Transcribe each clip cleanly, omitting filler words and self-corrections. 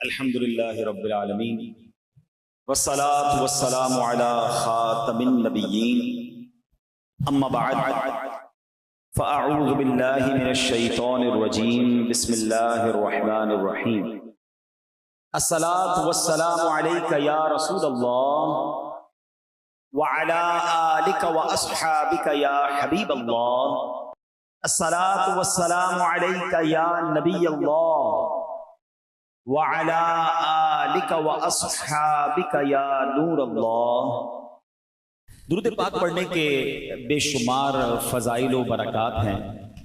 अल्हम्दुलिल्लाहि रब्बिल आलमीन वस्सलातु वस्सलामु अला खातमिन नबिय्यीन अम्मा बअद फ़अऊज़ु बिल्लाहि मिनश शैतानिर रजीम बिस्मिल्लाहिर रहमानिर रहीम अस्सलातु वस्सलामु अलैका या रसूलल्लाह व अला आलिका व अस्हाबिका या हबीबल्लाह अस्सलातु वस्सलामु अलैका या नबियल्लाह व अला आलिका व अस्हाबिका या नूरल्लाह। दुरूद पाक पढ़ने के बेशुमार फ़ज़ाइल व बरक़ात हैं।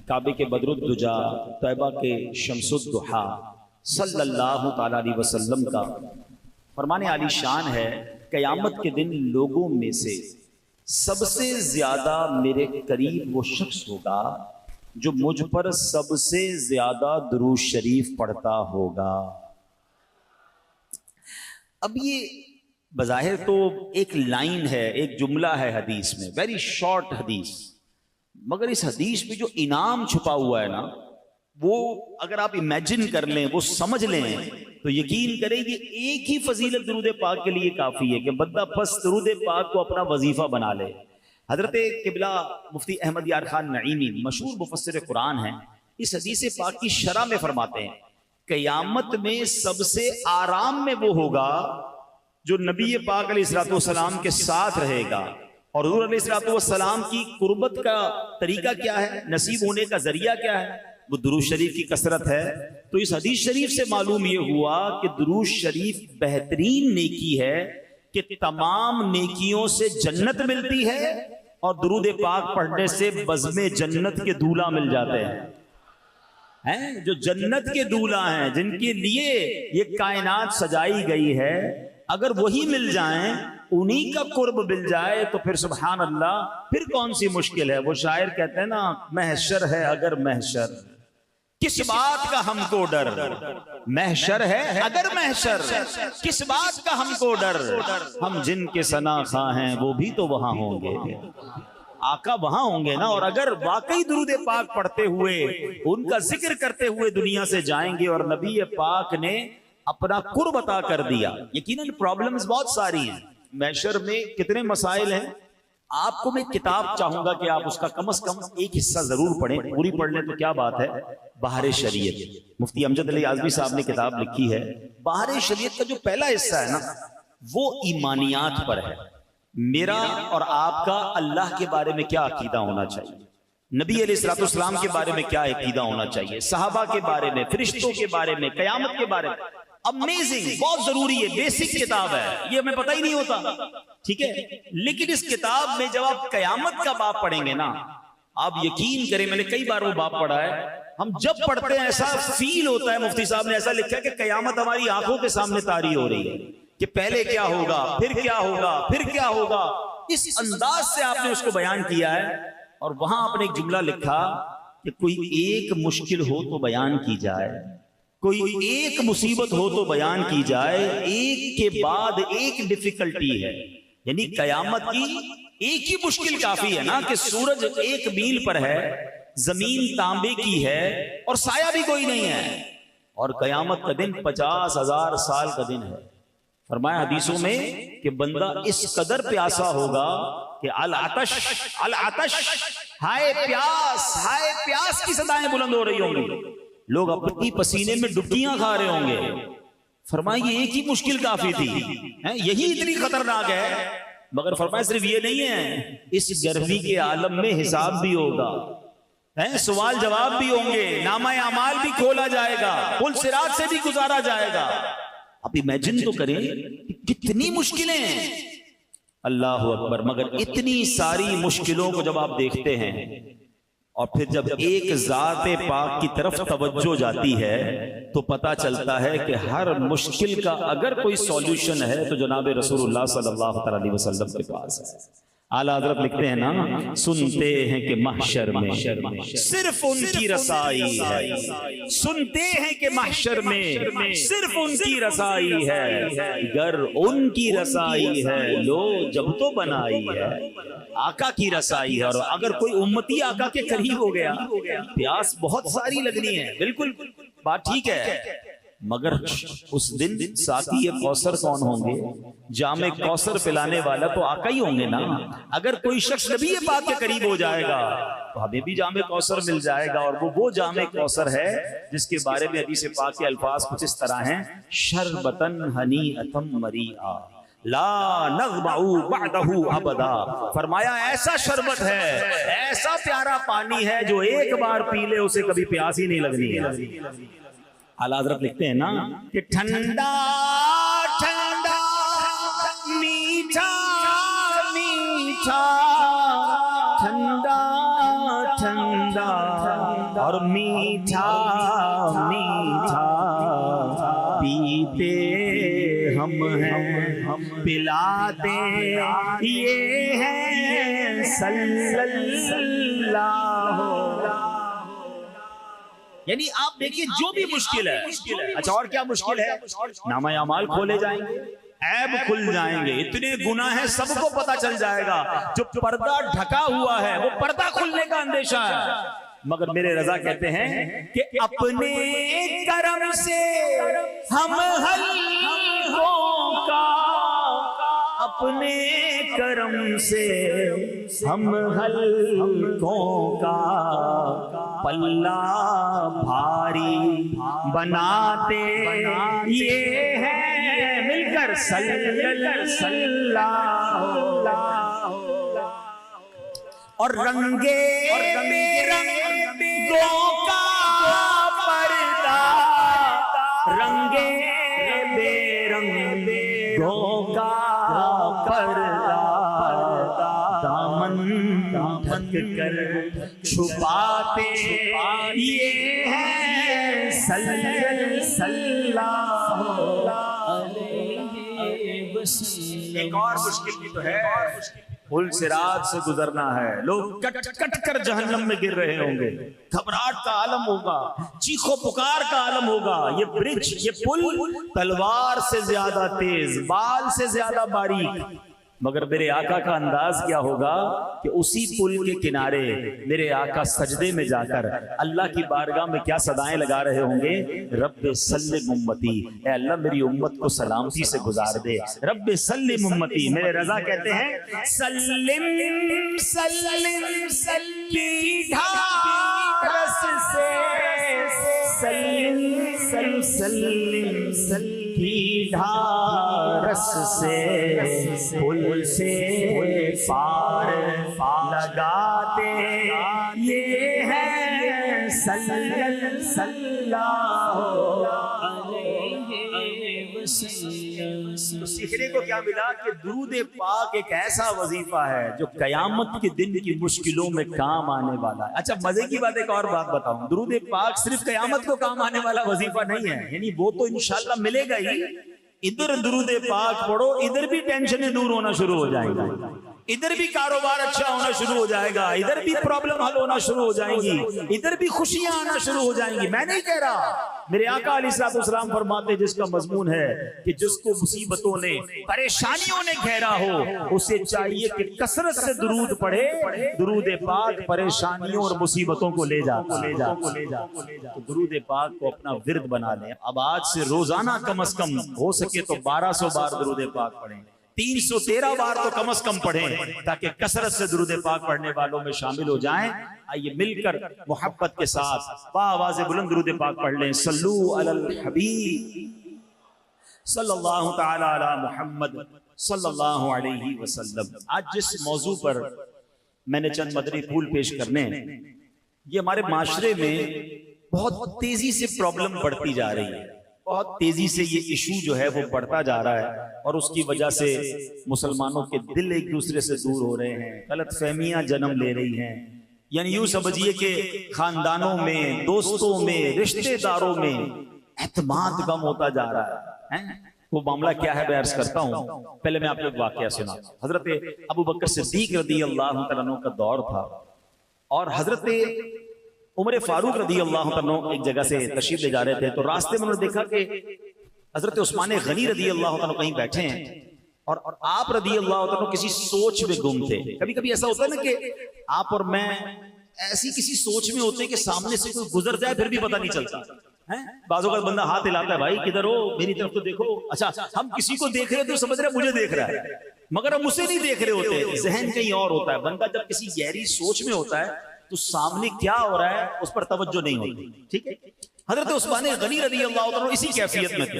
काबे के बदरुद्दुजा, तैबा के शम्सुद्दुहा सल्लल्लाहु तआला अलैहि वसल्लम का फरमाने आली शान है, क़यामत के दिन लोगों में से सबसे ज़्यादा मेरे करीब वो शख्स होगा जो मुझ पर सबसे ज़्यादा दुरूद शरीफ पढ़ता होगा। अब ये बज़ाहिर तो एक लाइन है, एक जुमला है हदीस में, वेरी शॉर्ट हदीस, मगर इस हदीस में जो इनाम छुपा हुआ है ना, वो अगर आप इमेजिन कर लें, वो समझ लें, तो यकीन करें कि एक ही फजीलत दुरूद पाक के लिए काफ़ी है कि बंदा बस दुरूद पाक को अपना वजीफ़ा बना ले। हज़रत क़िबला मुफ्ती अहमद यार खान नईमी मशहूर मुफस्सिर कुरान हैं, इस हदीस पाक की शरह में फरमाते हैं, क़यामत में सबसे आराम में वो होगा जो नबी पाक अलैहिस्सलाम के साथ रहेगा। और हुज़ूर अलैहिस्सलाम की कुर्बत का तरीका क्या है, नसीब होने का जरिया क्या है, वो दुरूद शरीफ की कसरत है। तो इस हदीस शरीफ से मालूम ये हुआ कि दुरूद शरीफ बेहतरीन नेकी है कि तमाम नेकियों से जन्नत मिलती है और दुरूद पाक पढ़ने से बज़्मे जन्नत के दूल्हा मिल जाते हैं। जो जन्नत के दूल्हा हैं, जिनके लिए ये कायनात सजाई गई है, अगर वही मिल जाएं, उन्हीं का कुर्ब मिल जाए, तो फिर सुभान अल्लाह, फिर कौन सी मुश्किल है। वो शायर कहते हैं ना, महशर है अगर महशर, किस बात का हमको डर, महशर है अगर महशर, किस बात का हमको डर, हम जिनके सना खा हैं वो भी तो वहां होंगे, आका वहां होंगे ना। और अगर वाकई दुरूद पाक पढ़ते हुए, उनका जिक्र करते हुए दुनिया से जाएंगे और नबी पाक ने अपना कुर्ब अता कर दिया, यकीनन प्रॉब्लम्स बहुत सारी हैं, महशर में कितने मसाइल हैं। आपको मैं किताब चाहूंगा कि आप उसका कम से कम एक हिस्सा जरूर पढ़ें, पूरी पढ़ लें तो क्या बात है। बहार शरीयत, मुफ्ती अमजद अली आज़मी साहब ने किताब लिखी है। बहार शरीयत का जो पहला हिस्सा है ना, वो ईमानियात पर है। मेरा और आपका अल्लाह के बारे में क्या अकीदा होना चाहिए, नबी अलैहिस्सलाम के बारे में क्या अकीदा होना चाहिए, सहाबा के बारे में, फरिश्तों के बारे में, कयामत के बारे में। अमेजिंग, बहुत जरूरी है, बेसिक किताब है, ये हमें पता ही नहीं होता, ठीक है। लेकिन इस किताब में जब आप कयामत का बाब पढ़ेंगे ना, आप यकीन करें, मैंने कई बार वो बाब पढ़ा है, हम जब पढ़ते हैं ऐसा फील होता है, मुफ्ती साहब ने ऐसा लिखा है कि कयामत हमारी आंखों के सामने तारी हो रही है कि पहले क्या होगा, फिर क्या होगा, फिर क्या होगा। इस अंदाज से आपने उसको बयान किया है। और वहां आपने एक जुमला लिखा कि कोई एक मुश्किल हो तो बयान की जाए, कोई एक मुसीबत हो तो बयान की जाए, एक के बाद एक डिफिकल्टी है। यानी कयामत की एक ही मुश्किल काफी है ना, कि सूरज एक मील पर है, जमीन तांबे की है और साया भी कोई नहीं है, और कयामत का दिन 50,000 साल का दिन है। फरमाया हदीसों में कि बंदा इस कदर प्यासा होगा कि अल आतश, हाय प्यास की सदाएं बुलंद हो रही होंगी, लोग अपनी पसीने में डुबकियां खा रहे होंगे। फरमाया ये एक ही मुश्किल काफी थी, यही इतनी खतरनाक है। मगर फरमाया सिर्फ ये नहीं है, इस गर्मी के आलम में हिसाब भी होगा, सवाल जवाब भी होंगे, नामा अमाल भी खोला जाएगा, पुल सिरात से भी गुजारा जाएगा। आप इमेजिन तो करें कितनी मुश्किलें हैं, अल्लाह अकबर। मगर इतनी सारी मुश्किलों को जब आप देखते हैं और फिर जब एक ज़ाते पाक की तरफ तवज्जो जाती है, तो पता चलता है कि हर मुश्किल का अगर कोई सॉल्यूशन है तो जनाब रसूलुल्लाह सल्लल्लाहु अलैहि वसल्लम के पास है। आला हज़रत लिखते हैं ना, सुनते हैं कि महशर में सिर्फ उनकी रसाई है, सुनते हैं कि महशर में सिर्फ उनकी रसाई है, गर उनकी रसाई है लो जब तो बनाई है, आका की रसाई है। और अगर कोई उम्मती आका के करीब हो गया, प्यास बहुत सारी लगनी है, बिल्कुल बात ठीक है, मगर उस दिन साकी कौसर कौन होंगे? जामे कौसर पिलाने वाला तो आका ही होंगे ना। अगर कोई शख्स नबी पाक के करीब हो जाएगा तो हमें भी जामे कौसर मिल जाएगा, और वो जामे कौसर है जिसके बारे में हदीस पाक के अल्फाज कुछ इस तरह हैं, शरबतन हनीअतम मरीआ ला नग़मउ बअदहु अबदा। फरमाया ऐसा शरबत है, ऐसा प्यारा पानी है जो एक बार पी ले उसे कभी प्यास ही नहीं लगनी है। आला हज़रत लिखते हैं ना कि ठंडा ठंडा मीठा मीठा, ठंडा ठंडा और मीठा मीठा, पीते हम हैं पिलाते ये हैं सल्लल्लाहु। यानी आप देखिए जो भी मुश्किल है, अच्छा और क्या मुश्किल है, नामा अमाल खोले जाएंगे, ऐब खुल जाएंगे, इतने गुनाह हैं सबको पता चल जाएगा। जो पर्दा ढका हुआ है वो पर्दा खुलने का अंदेशा है। मगर मेरे रजा कहते हैं कि अपने करम से हम हल्कों का, अपने करम से हम हल्कों का पल्ला भारी बनाते ये है मिलकर सल्लल्लाहु। और रंगे बेरंगों का पर्दा, रंगे बेरंगों का पर्दा, दामन ढक कर छुपाते ये है सल्लल्लाहु अलैहि वसल्लम। एक और मुश्किल भी तो है, पुल सिरात से गुजरना है, लोग कट कट कर जहन्नम में गिर रहे होंगे, घबराहट का आलम होगा, चीखो पुकार का आलम होगा। ये ब्रिज, ये पुल तलवार से ज्यादा तेज, बाल से ज्यादा बारीक, मगर मेरे आका का अंदाज क्या होगा कि उसी पुल के किनारे मेरे आका सजदे में जाकर अल्लाह की बारगाह में क्या सदाएं लगा रहे होंगे, रब्बे सल्लिम उम्मती, ए अल्लाह मेरी उम्मत को सलामती से गुजार दे, रब्बे सल्लिम उम्मती। मेरे रजा कहते हैं सल्लिम सल्लिम सल्ली ढारस से, सल्लिम सल्लिम सल्ली ढारस से, पुल से पार लगाते ये है सल्लल्लाहु अलैहि वसल्लम। तो सीखने को क्या मिला कि दुरूद पाक एक ऐसा वजीफा है जो कयामत के दिन की मुश्किलों में काम आने वाला है। अच्छा मजे की बात, एक और बात बताऊं, दुरूद पाक सिर्फ कयामत को काम आने वाला वजीफा नहीं है, यानी वो तो इंशाल्लाह मिलेगा ही। इधर दुरूद पाक पढ़ो, इधर भी टेंशनें दूर होना शुरू हो जाएंगी, इधर भी कारोबार अच्छा होना शुरू हो जाएगा, इधर भी प्रॉब्लम हल होना शुरू हो जाएंगी, इधर भी खुशियां आना शुरू हो जाएंगी। मैं नहीं कह रहा, मेरे आका अलैहिस्सलाम फरमाते जिसका मजमून है कि जिसको मुसीबतों ने परेशानियों ने घेरा हो उसे चाहिए कि कसरत से दुरूद पढ़े, दुरूद पाक परेशानियों और मुसीबतों को ले जाता तो दुरूद पाक को अपना विर्द बना लें। अब आज से रोजाना कम से कम हो सके तो 1200 बार दुरूद पाक पढ़ें, 313 बार तो कम से कम पढ़ें, ताकि कसरत से दुरूद पाक पढ़ने वालों में शामिल हो जाएं। आइए मिलकर मोहब्बत के साथ बावाज़े बुलंद दुरूद पाक पढ़ लें। सल्लू अलल हबीब सल्लल्लाहु तआला अला मुहम्मद सल्लल्लाहु अलैहि वसल्लम। आज जिस मौजू पर मैंने चंद मदनी फूल पेश करने, ये हमारे माशरे में बहुत तेजी से प्रॉब्लम बढ़ती जा रही है, बहुत तेजी से ये इशू जो है वो बढ़ता जा रहा है, और उसकी वजह से मुसलमानों के दिल एक दूसरे से दूर हो रहे हैं, गलत फहमियां जन्म ले रही हैं। यानी यूं समझिए कि खानदानों में, दोस्तों में, रिश्तेदारों में एतमाद कम होता जा रहा है। वो मामला क्या है मैं अर्ज करता हूँ। पहले मैं आपको एक वाकया सुना। हजरत अबू बकर सिद्दीक रदी अल्लाह तआला अन्हु का दौर था, और हजरत उमर फारूक रदी अल्लाह तआला अन्हु एक जगह से तशरीफ ले जा रहे थे, तो रास्ते में उन्होंने देखा कि हजरत उस्मान गनी रदी अल्लाह तआला कहीं बैठे हैं, और आप रदी अल्लाह तआला किसी सोच में गुम थे। कभी कभी ऐसा होता है ना कि आप और मैं ऐसी किसी सोच में होते हैं कि सामने से कोई गुजर जाए फिर भी पता नहीं चलता। हैं? बाजों का बंदा हाथ हिलाता है, भाई किधर हो, मेरी तरफ तो देखो। अच्छा, हम किसी को देख रहे हैं तो समझ रहे मुझे देख रहा है, मगर हम उसे नहीं देख रहे होते, जहन कहीं और होता है। बंदा जब किसी गहरी सोच में होता है तो सामने क्या हो रहा है उस पर तवज्जो नहीं होती। ठीक है, हजरत उस्मान गनी रज़ी अल्लाह तआला इसी कैफियत में थे।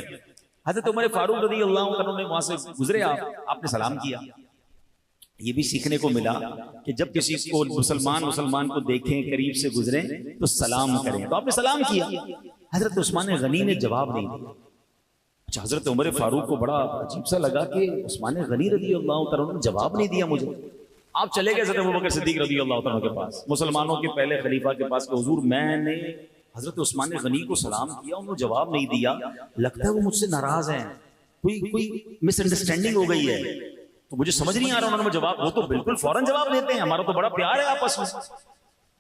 हजरत उमर फारूक रज़ी अल्लाह तआला ने वहां से गुजरे, आपने सलाम किया। ये भी सीखने को मिला कि जब किसी को मुसलमान को देखें, करीब से गुजरे तो सलाम करें। तो आपने सलाम किया, हजरत उस्मान गनी ने जवाब नहीं दिया। अच्छा, हजरत उमर फारूक को बड़ा अजीब सा लगा कि उस्मान गनी रज़ी अल्लाह तआला ने जवाब नहीं दिया मुझे। आप चले गए हजरत अबू बकर सिद्दीक रज़ी अल्लाह तआला के पास, मुसलमानों के पहले खलीफा के पास, कि हुजूर मैंने हजरत उस्मान गनी को सलाम किया, उन्होंने जवाब नहीं दिया, लगता है वो मुझसे नाराज हैं, कोई मिसअंडरस्टैंडिंग हो गई है, तो मुझे समझ नहीं आ रहा उन्होंने जवाब। वो तो बिल्कुल फौरन जवाब देते हैं, हमारा तो बड़ा प्यार है आपस में।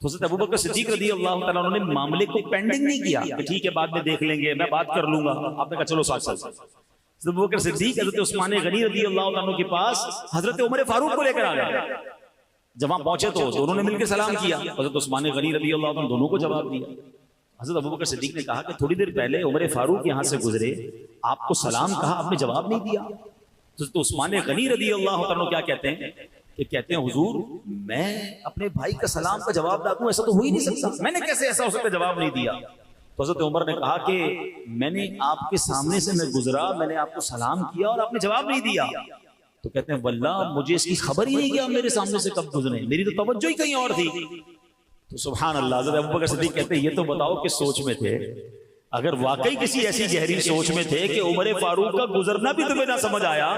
तो हज़रत अबू बकर सिद्दीक रज़ी अल्लाह तआला उन्होंने मामले को पेंडिंग नहीं किया कि ठीक है बाद में देख लेंगे, मैं बात कर लूंगा। आपने कहा चलो साथ चल। अबू बकर सिद्दीक हज़रत उस्मान गनी रज़ी अल्लाह तआला के पास हज़रत उमर फारूक को लेकर आ गए। जब वहां पहुंचे तो दोनों ने मिलकर सलाम किया, हज़रत उस्मान गनी रज़ी अल्लाह तआला दोनों को जवाब दिया। हज़रत अबू बकर सिद्दीक ने कहा कि थोड़ी देर पहले उमर फारूक यहां से गुजरे, आपको सलाम कहा, आपने जवाब नहीं दिया। तो उस्मान गनी रज़ी अल्लाह तआला क्या कहते हैं कि कहते हैं हुजूर मैं अपने भाई का सलाम का जवाब ना दूं, ऐसा तो हो ही नहीं सकता, मैंने कैसे ऐसा हो सकता जवाब नहीं दिया। तो हज़रत उमर ने कहा कि मैंने आपके सामने से मैं गुजरा, मैंने आपको सलाम किया और आपने जवाब नहीं दिया। तो कहते हैं वल्लाह मुझे इसकी खबर ही नहीं कि आप मेरे सामने से कब गुजरे, मेरी तो तवज्जो ही कहीं और थी। तो सुभान अल्लाह, हज़रत अबू बकर सिद्दीक कहते हैं ये तो बताओ किस सोच में थे। अगर वाकई किसी ऐसी गहरी सोच में थे कि उमर फारूक का गुजरना भी तुम्हें ना समझ आया,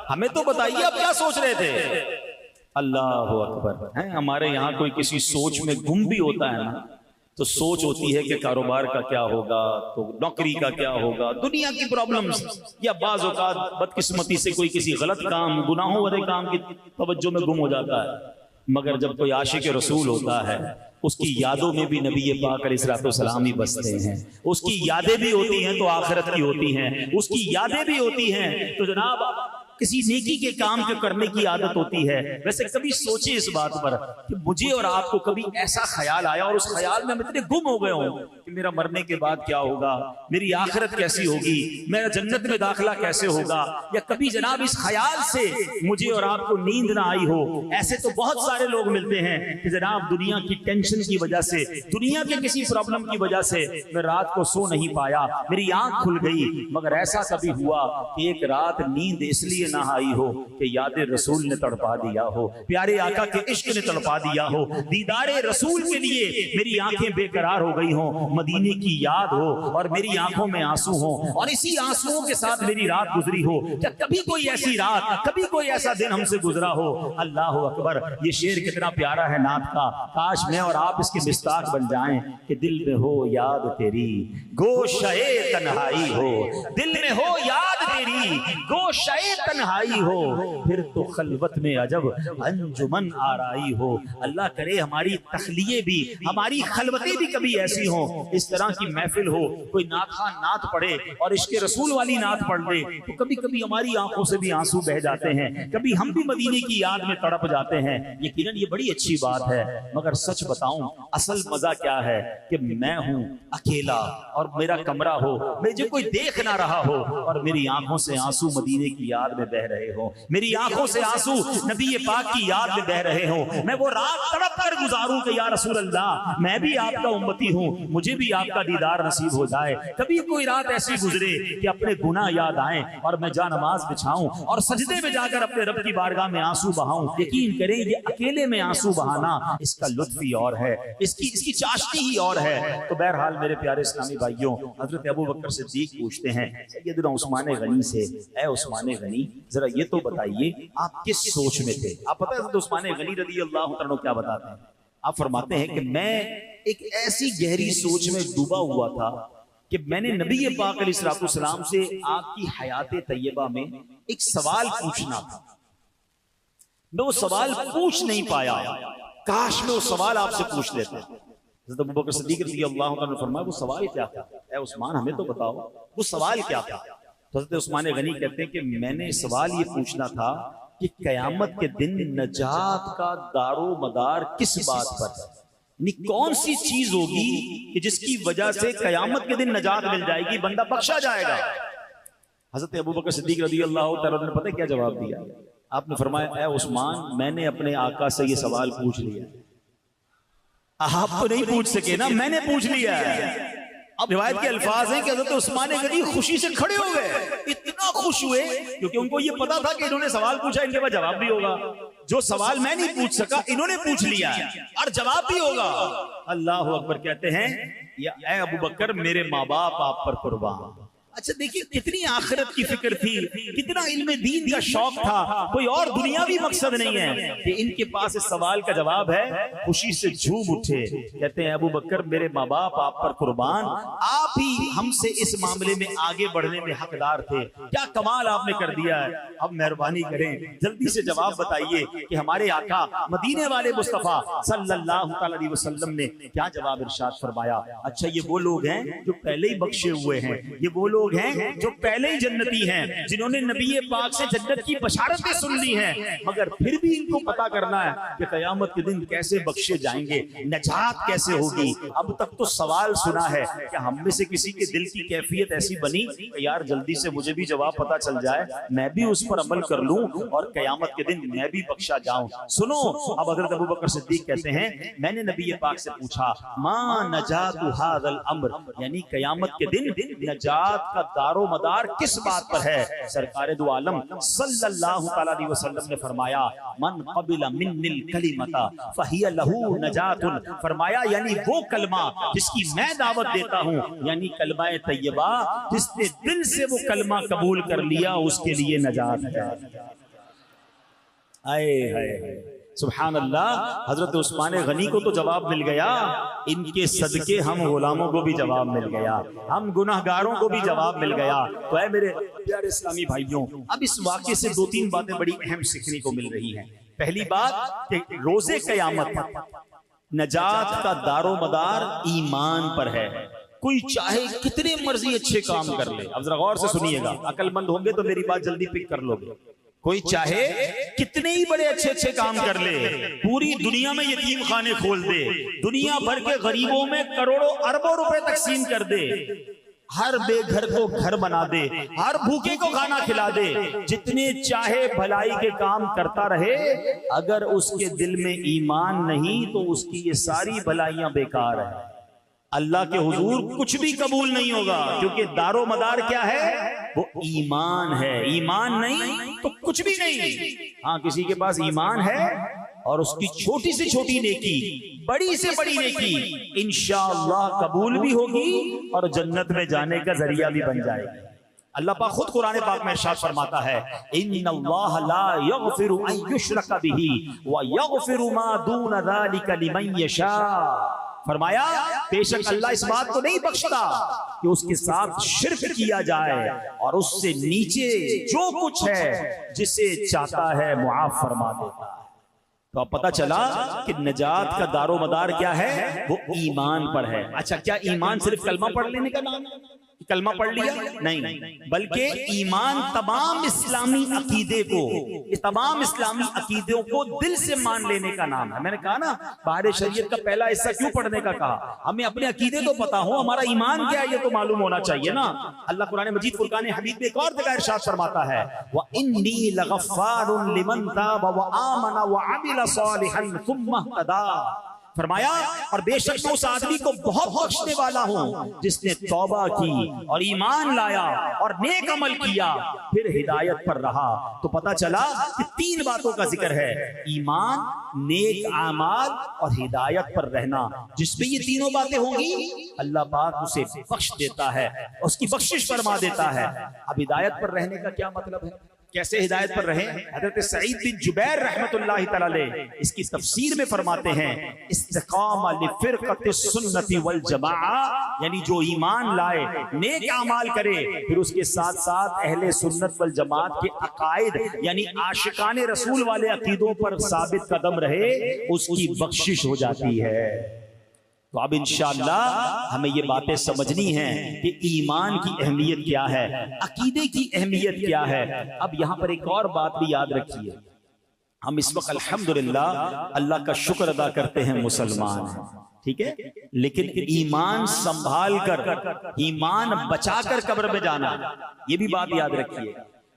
हमें तो बताइए आप क्या सोच रहे थे। अल्लाह अकबर है। हमारे यहाँ कोई किसी सोच में गुम भी होता है ना, तो सोच होती है कि कारोबार का क्या होगा, तो नौकरी का क्या होगा, दुनिया की प्रॉब्लम्स, या बाज़ औक़ात बदकिस्मती से कोई किसी गलत काम, गुनाहों वाले काम की तवज्जो में गुम हो जाता है। मगर जब कोई आशिक रसूल होता है, उसकी यादों में भी नबी पाक अलैहिस्सलाम ही बसते हैं, उसकी यादें भी होती हैं तो आखिरत की होती हैं, उसकी यादें भी होती हैं तो जनाब किसी नेकी के काम के करने की आदत होती है। वैसे कभी सोचे इस बात पर कि मुझे और आपको कभी ऐसा ख्याल आया और उस ख्याल में हम इतने गुम हो गए हों कि मेरा मरने के बाद क्या होगा, मेरी आखिरत कैसी होगी, मेरा जन्नत में दाखिला कैसे होगा, या कभी जनाब इस ख्याल से मुझे और आपको नींद ना आई हो। ऐसे तो बहुत सारे लोग मिलते हैं कि जनाब दुनिया की टेंशन की वजह से, दुनिया के किसी प्रॉब्लम की वजह से मैं रात को सो नहीं पाया, मेरी आंख खुल गई। मगर ऐसा कभी हुआ कि एक रात नींद इसलिए ना आई हो कि याद रसूल ने तड़पा दिया हो, प्यारे आका के इश्क ने तड़पा दिया हो, दीदारे रसूल के लिए मेरी आंखें बेकरार हो गई हो, मदीने की याद हो और मेरी आंखों में आंसू हो और इसी आंसुओं के साथ मेरी रात गुजरी हो। क्या कभी कोई ऐसी रात, कभी कोई ऐसा दिन हमसे गुजरा हो? अल्लाह अकबर। ये शेर कितना प्यारा है नात का, काश मैं और आप इसके मिस्ताक बन जाएं कि दिल में हो याद तेरी गोशे तन्हाई हो, दिल में हो याद तेरी गोशे तन्हाई हो, फिर तो खलवत में अजब अंजुमन आराई हो। अल्लाह करे हमारी तखलिये भी, हमारी खलवतें भी कभी ऐसी हो, इस तरह की महफिल हो, कोई नात नात पढ़े और इश्क़ रसूल वाली नात पढ़ दे तो कभी कभी हमारी आंखों से भी आंसू बह जाते हैं, कभी हम भी मदीने की याद में तड़प जाते हैं। यकीनन ये बड़ी अच्छी बात है। मगर सच बताऊं असल मजा क्या है कि मैं हूं अकेला और मेरा कमरा हो, मुझे कोई देख ना रहा हो और मेरी आंखों से आंसू मदीने की याद में बह रहे हो, मेरी आंखों से आंसू नबी पाक की याद में बह रहे हो। मैं वो रात तड़प कर गुजारूं कि या रसूल अल्लाह मैं भी आपका उम्मती हूं, मुझे भी आपका दीदार नसीब हो जाए। कभी कोई रात ऐसी गुजरे कि अपने गुनाह याद आए और मैं जा नमाज बिछाऊं और सजदे में जाकर अपने रब की बारगाह में आंसू बहाऊं। यकीन करें ये अकेले में आंसू बहाना, इसका लुत्फ ही और है, इसकी चाशनी ही और है। तो बहरहाल मेरे प्यारे इस्लामी भाइयों, हजरत अबू बकर सिद्दीक पूछते हैं सैयदना उस्मान गनी से, ऐ उस्मान गनी जरा ये तो बताइए आप किस सोच में थे? आप पता है उस्मान गनी रज़ी अल्लाह तआला क्या बताते हैं? आप फरमाते हैं कि मैं एक ऐसी गहरी सोच में डूबा हुआ था कि मैंने नबी पाक अलैहिस्सलाम से आपकी हयात तैयबा में एक सवाल पूछना था, मैं वो सवाल पूछ नहीं पाया, काश मैं वो सवाल आपसे पूछ लेते। हज़रत अबू बकर सिद्दीक रज़ी अल्लाह तआला ने फरमाया वो सवाल क्या था? ऐ उस्मान हमें तो बताओ वो सवाल क्या था? तो हज़रत उस्मान गनी कहते हैं कि मैंने सवाल ये पूछना था कि क़यामत के दिन नजात का दारो मदार किस बात पर है? कौन सी चीज होगी कि जिसकी वजह से कयामत के दिन नजात मिल जाएगी, बंदा बख्शा जाएगा। हजरत अबू बकर सिद्दीक रज़ी अल्लाह तआला ने पता क्या जवाब दिया? आपने फरमाया, ऐ उस्मान, मैंने अपने आका से ये सवाल पूछ लिया। आप तो नहीं पूछ सके ना, मैंने पूछ लिया है। अब रिवायत के अल्फाज हैं कि हजरत उस्मान गनी खुशी से खड़े हो गए, इतना खुश हुए क्योंकि उनको ये पता था कि इन्होंने सवाल पूछा, इनके पास जवाब भी होगा। जो सवाल मैं नहीं पूछ सका, इन्होंने पूछ लिया और जवाब भी होगा। अल्लाह अकबर। कहते हैं, या ऐ अबू बकर, मेरे माँ बाप आप पर कुर्बान। अच्छा देखिए कितनी आखिरत की फिक्र थी, कितना इल्म दीन का शौक था, कोई और दुनियावी मकसद नहीं है कि इनके पास इस सवाल का जवाब है। खुशी से झूम उठे, कहते हैं अबू बकर, मेरे माँ बाप आप पर कुर्बान, आप ही हमसे इस मामले में आगे बढ़ने में हकदार थे। क्या कमाल आपने कर दिया है। अब मेहरबानी करें, जल्दी से जवाब बताइए कि हमारे आका मदीने वाले मुस्तफा सल्लल्लाहु अलैहि वसल्लम ने क्या जवाब इरशाद फरमाया। अच्छा, ये वो लोग हैं जो पहले ही बख्शे हुए हैं, ये वो लोग हैं जो पहले ही जन्नती हैं, जिन्होंने नबी पाक से जन्नत की बशारतें सुन ली हैं, मगर फिर भी इनको पता करना है कि कयामत के दिन कैसे बख्शे जाएंगे, नजात कैसे होगी। अब तक तो सवाल सुना है कि हम में से किसी के दिल की कैफियत ऐसी बनी कि यार जल्दी से मुझे भी जवाब पता चल जाए, मैं भी उस पर अमल कर लूं और कयामत के दिन मैं भी बख्शा जाऊं। सुनो, अब हज़रत अबू बकर सिद्दीक कहते हैं, मैंने नबी पाक से पूछा, मा नजातु हाज़ल अम्र, यानी कयामत के दिन नजात का दारो मदार किस बात पर है। सरकार दो आलम सल्लल्लाहु अलैहि वसल्लम ने फरमाया, मन क़बिला मिन्निल कलिमता फहिया लहू नजातुन। फरमाया यानी वो कलमा जिसकी मैं दावत देता हूँ, यानी कलमा तैयबा, जिसने दिल से वो कलमा कबूल कर लिया, उसके लिए नजात है। आए हाय सुभान अल्लाह। हजरत उस्मान गनी को तो जवाब मिल गया, इनके सदके हम गुलामों को भी जवाब मिल गया, हम गुनाहगारों को भी जवाब मिल गया। तो है मेरे प्यारे इस्लामी भाइयों, अब इस वाक़े से दो तीन बातें बड़ी अहम सीखने को मिल रही हैं। पहली बात कि रोजे क़यामत नजात का दारो मदार ईमान पर है। कोई चाहे कितने मर्जी अच्छे काम कर ले, अब जरा गौर से सुनिएगा, अकलमंद होंगे तो मेरी बात जल्दी पिक कर लोगे। कोई चाहे कितने ही बड़े अच्छे अच्छे काम कर ले, पूरी दुनिया में यतीम खाने खोल दे, दुनिया भर के गरीबों में करोड़ों अरबों रुपए तकसीम कर दे, हर बेघर को घर बना दे, हर भूखे को खाना खिला दे, जितने चाहे भलाई के काम करता रहे, अगर उसके दिल में ईमान नहीं तो उसकी ये सारी भलाइयां बेकार है। अल्लाह के हुजूर कुछ भी कबूल नहीं होगा, क्योंकि दारो मदार क्या है, वो ईमान है। ईमान नहीं तो कुछ भी नहीं। हाँ, किसी के पास ईमान है और उसकी छोटी से छोटी नेकी, बड़ी से बड़ी नेकी इंशाअल्लाह कबूल भी होगी और जन्नत में जाने का जरिया भी बन जाएगी। अल्लाह पाक खुद कुरान पाक में इरशाद फरमाता है, इन्नल्लाह ला यगफिरु अन युश्रका बिही व यगफिरु मा दून ज़ालिका लिमन यशा। फरमाया बेशक अल्लाह इस बात को नहीं बख्शता कि उसके साथ शिर्क किया जाए और उससे नीचे जो कुछ है जिसे चाहता है मुआफ फरमा देता है। तो अब पता चला कि नजात का दारो मदार क्या है, वो ईमान पर है। अच्छा, क्या ईमान सिर्फ कलमा पढ़ लेने का नाम है? कलमा पढ़ लिया नहीं, बल्कि ईमान तमाम इस्लामी अकीदे को, तमाम इस्लामी अकीदों को दिल से मान लेने का नाम है। मैंने कहा ना, बाहर शरीयत का पहला हिस्सा क्यों पढ़ने का कहा, हमें अपने अकीदे तो पता हो, हमारा ईमान क्या है ये तो मालूम होना चाहिए ना। अल्लाह कुरान मजीद फुरकान हमीद में एक और जगह इरशाद फरमाता है, व इन्नी लगफ्फारुन लिमन ताब व आमन व अमिल सालिहन सुम्मा इहतदा। फरमाया और बेशक मैं उस आदमी को बहुत बख्शने वाला हूं जिसने तौबा की और ईमान लाया और नेक अमल किया, फिर हिदायत पर रहा। तो पता चला कि तीन बातों का जिक्र है, ईमान, नेक आमाल और हिदायत पर रहना। जिसमें ये तीनों बातें होंगी अल्लाह पाक उसे बख्श देता है, उसकी बख्शिश फरमा देता है। अब हिदायत पर रहने का क्या मतलब है, कैसे हिदायत पर रहे? हज़रत सईद बिन जुबैर रहमतुल्लाहि तआला अलैह इसकी तफसीर में फरमाते हैं, इस्तिकामा लिफिरक़ति सुन्नति वल जमाआ, यानी जो ईमान लाए, नेक अमाल करे, फिर उसके साथ साथ अहले सुन्नत वल जमात के अकायद यानी आशिकाने रसूल वाले अकीदों पर साबित कदम रहे, उसकी बख्शिश हो जाती है। तो अब इंशाअल्लाह हमें ये बातें समझनी हैं कि ईमान की अहमियत क्या है, अकीदे की अहमियत क्या है। अब यहाँ पर एक और बात भी याद रखिए, हम इस वक्त अल्हम्दुलिल्लाह अल्लाह का शुक्र अदा करते हैं मुसलमान हैं, ठीक है, लेकिन ईमान संभाल कर, ईमान बचाकर कब्र में जाना, ये भी बात याद रखिए।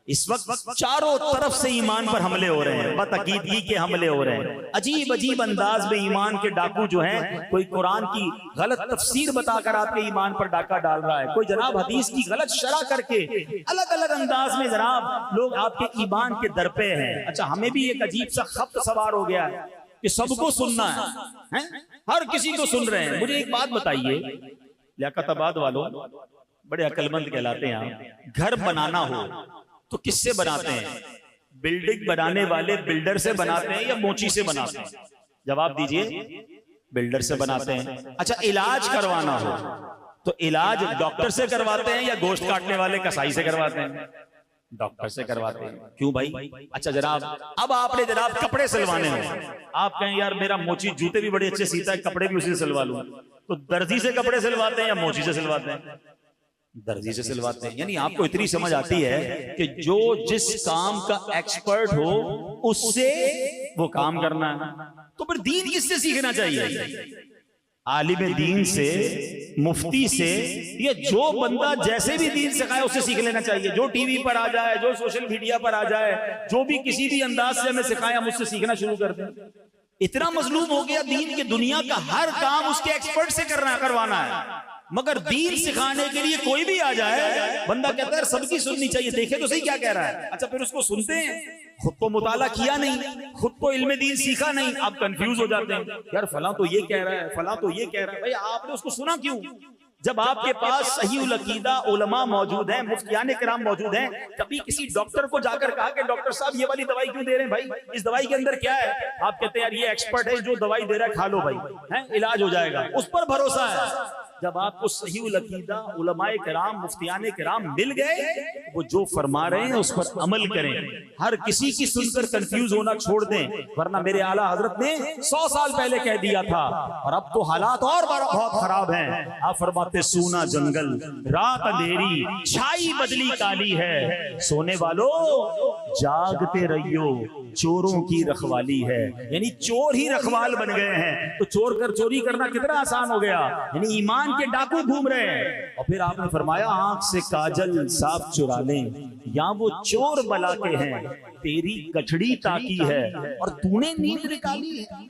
इस वक्त चारों तरफ से ईमान पर हमले हो रहे हैं, बतअकीदगी के हमले हो रहे हैं, अजीब अजीब अंदाज में ईमान के डाकू जो हैं, कोई कुरान की गलत तफसीर बताकर आपके ईमान पर डाका डाल रहा है, कोई जनाब हदीस की गलत शरह करके अलग अलग अंदाज में जनाब लोग आपके ईमान के दर पे हैं। अच्छा, हमें भी एक अजीब सा खप्त सवार हो गया है कि सबको सुनना है, हर किसी को सुन रहे हैं। मुझे एक बात बताइए, लियाकताबाद वालों बड़े अक्लमंद कहलाते हैं आप, घर बनाना हो तो किससे बनाते हैं? बिल्डिंग बनाने वाले बिल्डर से बनाते हैं या मोची से बनाते हैं? जवाब दीजिए। बिल्डर से बनाते हैं। अच्छा, इलाज करवाना हो तो इलाज डॉक्टर से करवाते हैं या गोश्त काटने वाले कसाई से करवाते हैं? डॉक्टर से करवाते हैं। क्यों भाई? अच्छा जनाब, अब आपने जनाब कपड़े सिलवाने हो, आप कहें यार मेरा मोची जूते भी बड़े अच्छे सीता है, कपड़े भी उसी से सिलवा लूं, तो दर्जी से कपड़े सिलवाते हैं या मोची से सिलवाते हैं? दर्जी से सिलवाते हैं। यानी आपको इतनी समझ आती है कि जो जिस काम का एक्सपर्ट हो उससे वो काम करना है। तो फिर दीन किससे सीखना चाहिए? आलिम दीन से, मुफ्ती से, या जो बंदा जैसे भी दीन सिखाए उससे सीख लेना चाहिए। जो टीवी पर आ जाए, जो सोशल मीडिया पर आ जाए, जो भी किसी भी अंदाज से हमें सिखाए, हम उससे सीखना शुरू कर दें। इतना मजलूम हो गया दीन के, दुनिया का हर काम उसके एक्सपर्ट से करवाना है, मगर दीन सिखाने के लिए कोई भी आ जाए, बंदा कहता है सबकी सुननी चाहिए, देखे तो सही क्या कह रहा है। अच्छा, फिर उसको सुनते हैं, खुद तो मुताला किया नहीं, खुद तो इल्म दीन सीखा नहीं, आप कंफ्यूज हो जाते हैं, यार फला तो ये कह रहा है, फला तो ये कह रहा है। भाई आपने उसको सुना क्यों? जब आपके पास सहीउल अकीदा उलमा मौजूद हैं, मुफ्तियाने किराम मौजूद हैं, कभी किसी डॉक्टर को जाकर कहा कि डॉक्टर साहब ये वाली दवाई क्यों दे रहे हैं भाई, इस दवाई के अंदर क्या है? आप कहते हैं यार ये एक्सपर्ट है, जो दवाई दे रहा है खा लो भाई, है इलाज हो जाएगा, उस पर भरोसा है। जब आपको सहीउल अकीदा उलमाए किराम मुफ्तियाने किराम मिल गए, वो जो फरमा रहे हैं उस पर अमल करें, हर किसी की सुनकर कंफ्यूज होना छोड़ दें, वरना मेरे आला हजरत ने 100 साल पहले कह दिया था, और अब तो हालात और बहुत खराब हैं। आप फरमाते सूना जंगल रात अंधेरी, छाई बदली काली है, सोने वालों जागते रहियो, चोरों की रखवाली है। यानी चोर ही रखवाल बन गए हैं, तो चोर कर चोरी करना कितना आसान हो गया। यानी ईमान के डाकू घूम रहे हैं। और फिर आपने फरमाया आंख से काजल साफ चुरा लें, या वो चोर बला के हैं, तेरी गठड़ी ताकी है और तूने नींद निकाली है।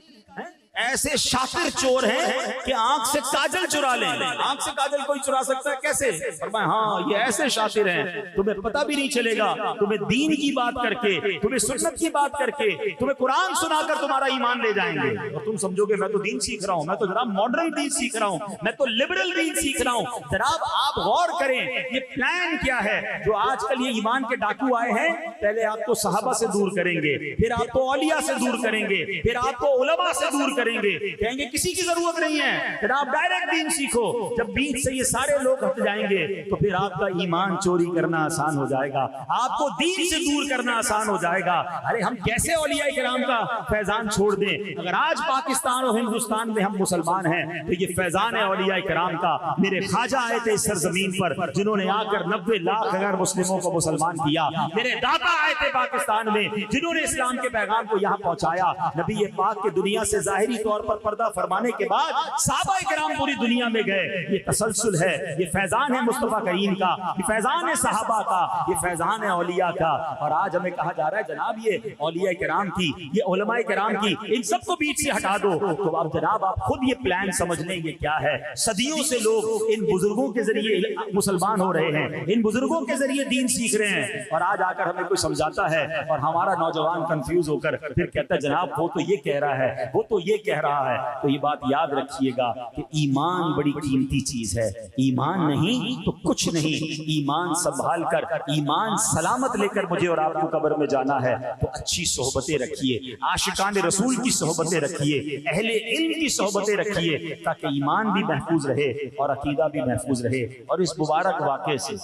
ऐसे शातिर चोर हैं कि आंख से काजल चुरा लें। आंख से काजल कोई चुरा सकता है कैसे? फरमाया हाँ, ये ऐसे शातिर हैं, तुम्हें पता भी नहीं चलेगा, तुम्हें दीन की बात करके, तुम्हें सुन्नत की बात करके, तुम्हें कुरान सुनाकर तुम्हारा ईमान ले जाएंगे, और तुम समझोगे मैं तो दीन सीख रहा हूं, मैं तो जनाब मॉडर्न दीन सीख रहा हूं, मैं तो लिबरल दीन सीख रहा हूं। जनाब आप गौर करें, ये प्लान क्या है जो आजकल ये ईमान के डाकू आए हैं। पहले आपको सहाबा से दूर करेंगे, फिर आपको औलिया से दूर करेंगे, फिर आपको उलमा से दूर करेंगे, कहेंगे किसी की जरूरत नहीं है, फिर आप डायरेक्ट दीन सीखो। जब बीच से ये सारे लोग हट जाएंगे तो फिर आपका ईमान चोरी करना आसान हो जाएगा, आपको दीन से दूर करना आसान हो जाएगा। अरे हम कैसे औलिया किराम का फैजान छोड़ दें? अगर आज पाकिस्तान और हिंदुस्तान में हम मुसलमान हैं तो ये फैजान है औलिया किराम का। मेरे ख्वाजा आए थे इस सरजमीन पर जिन्होंने आकर 90 लाख अगर मुस्लिमों को मुसलमान किया। मेरे दादा आए थे पाकिस्तान में जिन्होंने इस्लाम के पैगाम को यहाँ पहुंचाया। नबी पाक के दुनिया से जाहिरी तौर पर पर्दा फरमाने के बाद सहाबा किराम पूरी दुनिया में गए। ये तसलसल है, ये फैजान है मुस्तफा करीम का, ये फैजान है सहाबा का, ये फैजान है औलिया का। और आज हमें कहा जा रहा है जनाब ये औलिया किराम की, ये उलमाए किराम की, इन सबको बीच से हटा दो। तो आप जनाब आप खुद ये प्लान समझ लें ये क्या है। सदियों से लोग इन बुजुर्गों के जरिए मुसलमान हो रहे हैं, इन बुजुर्गों के जरिए दीन सीख रहे हैं, और आज आकर हमें कोई समझाता है और हमारा नौजवान कंफ्यूज होकर फिर कहता है जनाब वो तो ये कह रहा है, वो तो ये कह रहा है। तो ये बात याद रखिएगा कि ईमान बड़ी कीमती चीज है। ईमान नहीं तो कुछ नहीं। ईमान संभाल कर, ईमान सलामत लेकर मुझे और आपको कब्र में जाना है तो अच्छी सोहबतें रखिए, आशिकान रसूल की सोहबतें रखिए, अहले इल्म की सोहबतें रखिए, ताकि ईमान भी महफूज रहे और अकीदा भी महफूज रहे। और इस मुबारक वाक़े से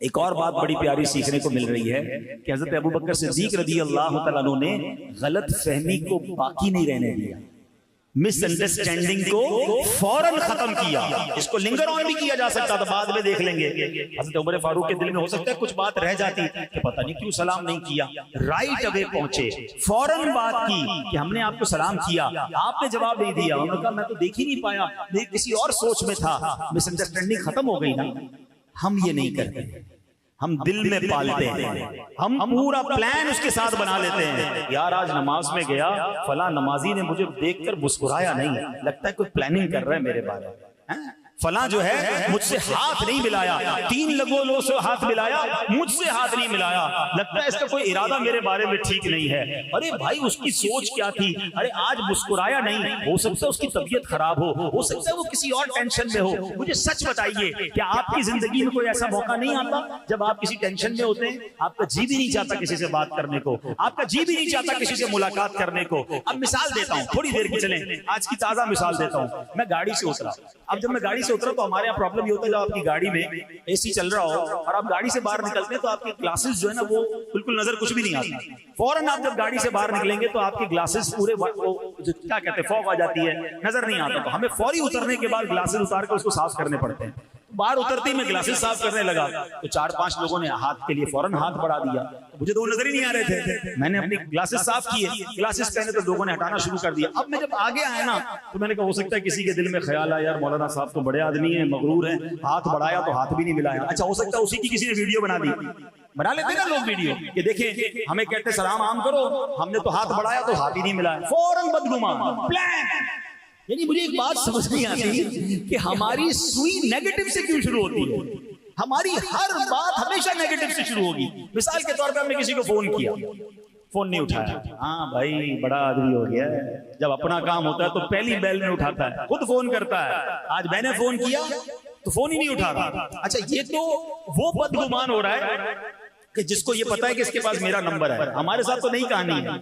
एक और बात बड़ी प्यारी सीखने को मिल रही है कि हज़रत अबू बकर सिद्दीक रज़ी अल्लाह तआला अन्हु ने गलत फहमी को बाकी नहीं रहने दिया। मिसअंडरस्टैंडिंग को फौरन खत्म किया। इसको लिंगर ऑन भी किया जा सकता था, बाद में देख लेंगे। हज़रत उमर फारूक के दिल में हो सकता है कुछ बात रह जाती कि पता नहीं क्यों सलाम नहीं किया। राइट अवे पहुंचे, फौरन बात की कि हमने आपको सलाम किया, आपने जवाब नहीं दिया। उन्होंने कहा मैं तो देख ही नहीं पाया, मैं किसी और सोच में था, मिसअंडरस्टैंडिंग खत्म हो गई ना। हम ये नहीं करते, हम दिल में पालते हैं, हम पूरा प्लान उसके साथ बना लेते हैं। यार आज नमाज में गया, फला नमाजी ने मुझे देखकर मुस्कुराया नहीं, लगता है कोई प्लानिंग कर रहा है मेरे बारे में। फला जो है मुझसे हाथ नहीं मिलाया, 3 लोगों से हाथ मिलाया, मुझसे हाथ नहीं मिलाया, लगता है इसका कोई इरादा मेरे बारे में ठीक नहीं है। अरे भाई उसकी सोच क्या थी? अरे आज मुस्कुराया नहीं, हो सकता है उसकी तबीयत खराब हो सकता है वो किसी और टेंशन में हो। मुझे सच बताइए, क्या आपकी जिंदगी में कोई ऐसा मौका नहीं आता जब आप किसी टेंशन में होते हैं, आपका जी भी नहीं चाहता किसी से बात करने को, आपका जी भी नहीं चाहता किसी से मुलाकात करने को? अब मिसाल देता हूँ, थोड़ी देर की चलें, आज की ताजा मिसाल देता हूँ। मैं गाड़ी से उतरा, अब जब मैं गाड़ी से उतरा तो हमारे यहाँ प्रॉब्लम ये होता है, जब आपकी गाड़ी में एसी चल रहा हो और आप गाड़ी से बाहर निकलते हैं तो आपके ग्लासेस जो है ना वो बिल्कुल नजर कुछ भी नहीं आता। फौरन आप जब गाड़ी से बाहर निकलेंगे तो आपके ग्लासेस पूरे क्या कहते हैं, फॉग आ जाती है, नजर नहीं आता। तो हमें फौरी उतरने के बाद ग्लासेस उतार कर उसको साफ करने पड़ते हैं। बाहर उतरते ही मैं ग्लासेस साफ करने लगा तो 4-5 लोगों ने हाथ के लिए फौरन हाथ बढ़ा दिया, तो मुझे तो वो नजर ही नहीं आ रहे थे। मैंने अपने ग्लासेस साफ किए, ग्लासेस पहने तो लोगों ने हटाना शुरू कर दिया। अब मैं जब आगे आया ना तो मैंने कहा हो सकता है किसी के दिल में ख्याल आया, यार मौलाना साहब तो बड़े आदमी है, मगरूर है, हाथ बढ़ाया तो हाथ भी नहीं मिलाया। अच्छा हो सकता है उसी की किसी ने वीडियो बना दी, बना लेते ना लोग वीडियो, ये देखें हमें कहते सलाम आम करो, हमने तो हाथ बढ़ाया तो हाथ ही नहीं मिलाया, फौरन बदगुमान प्लान। यानी मुझे एक बात समझ नहीं आती कि हमारी सुई नेगेटिव से क्यों शुरू होती है? हमारी हर बात हमेशा नेगेटिव से शुरू होगी। मिसाल के तौर पे हमने किसी को फोन किया, फोन नहीं उठाया, हाँ भाई बड़ा आदमी हो गया है, जब अपना काम होता है तो पहली बेल में उठाता है, खुद फोन करता है। आज मैंने फोन किया तो फोन ही नहीं उठा रहा। अच्छा ये तो वो बदगुमान हो रहा है कि जिसको ये पता है कि इसके पास मेरा नंबर है। हमारे साथ तो नहीं कहानी है,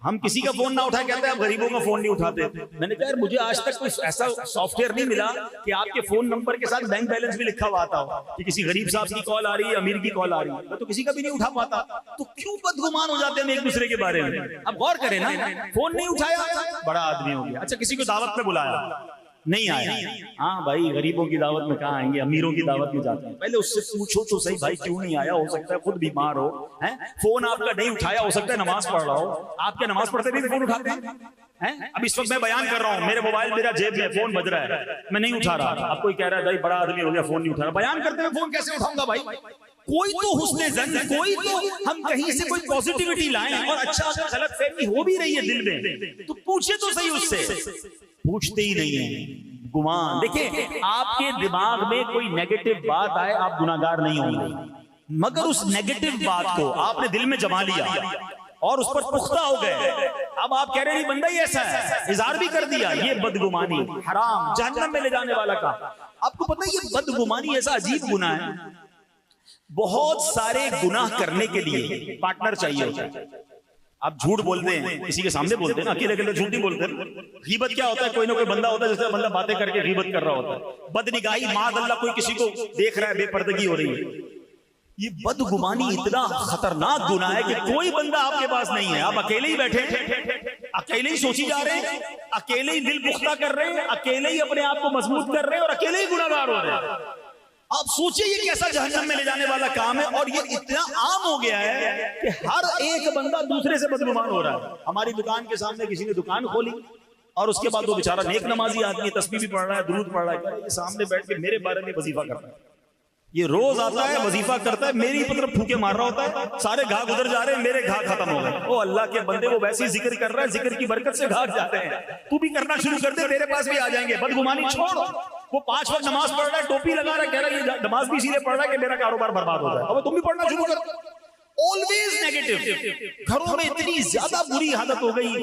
हम किसी का फोन ना उठा कहते हैं आप गरीबों का फोन नहीं उठाते। मैंने कहा यार मुझे आज तक कोई ऐसा सॉफ्टवेयर नहीं मिला कि आपके फोन नंबर के साथ बैंक बैलेंस भी लिखा हुआ आता हो कि किसी गरीब साहब की कॉल आ रही है, अमीर की कॉल आ रही है, मैं तो किसी का भी नहीं उठा पाता। तो क्यों बदगुमान हो जाते हैं एक दूसरे के बारे में? अब गौर करें ना, फोन नहीं उठाया बड़ा आदमी हो गया। अच्छा किसी को दावत में बुलाया, नहीं आया, हाँ भाई गरीबों की दावत में कहाँ आएंगे, अमीरों की दावत में जाते हैं। पहले उससे पूछो तो सही भाई क्यों नहीं आया, हो सकता है खुद बीमार हो, हैं? फोन आपका नहीं उठाया, हो सकता है नमाज पढ़ रहा हो। आपके नमाज पढ़ते भी फोन उठाते हैं? अब इस वक्त मैं बयान कर रहा हूँ, मेरे मोबाइल मेरा जेब में, फोन बज रहा है, मैं नहीं उठा रहा। अब कोई कह रहा है भाई बड़ा आदमी हो गया फोन नहीं उठा रहा, बयान करते हुए फोन कैसे उठाऊंगा भाई? कोई तो हुस्ने ज़न्न, कोई तो हम कहीं से कोई पॉजिटिविटी लाएं, और अच्छा अगर गलतफहमी हो भी रही है दिल में तो पूछे तो सही उससे, पूछते ही नहीं है, गुमान। देखिए आपके दिमाग में कोई नेगेटिव बात आए आप गुनाहगार नहीं होंगे, मगर उस नेगेटिव बात को आपने दिल में जमा लिया और उस पर पुख्ता हो गए। अब आप कह रहे हैं बंदा ही ऐसा है, इज़हार भी कर दिया, ये बदगुमानी हराम, जहन्नम में ले जाने वाला का। आपको पता है ये बदगुमानी ऐसा अजीब गुनाह है, बहुत सारे गुनाह करने के लिए पार्टनर चाहिए होता है। आप झूठ बोलते हैं, किसी के सामने बोलते हैं ना, अकेले अकेले झूठ नहीं बोलते। गीबत क्या होता है, कोई ना कोई बंदा होता है जिससे बंदा बातें करके गीबत कर रहा होता है। बदनिगाही, माज़अल्लाह कोई किसी को देख रहा है, बेपर्दगी हो रही है। ये बदगुमानी इतना खतरनाक गुनाह है कि कोई बंदा आपके पास नहीं है, आप अकेले ही बैठे, अकेले ही सोची जा रहे हैं, अकेले ही दिल पुख्ता कर रहे हैं, अकेले ही अपने आप को मजबूत कर रहे हैं और अकेले ही गुनाहगार हो रहे हैं। आप सोचिए ये कैसा जहन्नम में ले जाने वाला काम है, और ये इतना आम हो गया है कि हर एक बंदा दूसरे से बदगुमान हो रहा है। हमारी दुकान के सामने किसी ने दुकान खोली और उसके बाद वो बेचारा नेक नमाजी आदमी, तस्बीह भी पढ़ रहा है, दुरूद पढ़ रहा है, ये सामने बैठ के मेरे बारे में वजीफा करता है, ये रोज आता है वजीफा करता है, मेरी तरफ फूके मार रहा होता है, सारे घा गुजर जा रहे हैं, मेरे घा खत्म हो गए। ओ अल्लाह के बंदे, वो वैसे ही जिक्र कर रहा है, जिक्र की बरकत से घा जाते हैं, तू भी करना शुरू कर दे, तेरे पास भी आ जाएंगे। बदगुमानी छोड़, वो 5 वक्त नमाज पढ़ रहा है, टोपी लगा रहा है, कह रहा है ये नमाज भी इसीलिए पढ़ रहा है कि मेरा कारोबार बर्बाद हो जाए, अब तुम भी पढ़ना शुरू कर। Always negative. घरों में इतनी ज्यादा बुरी हालत हो गई,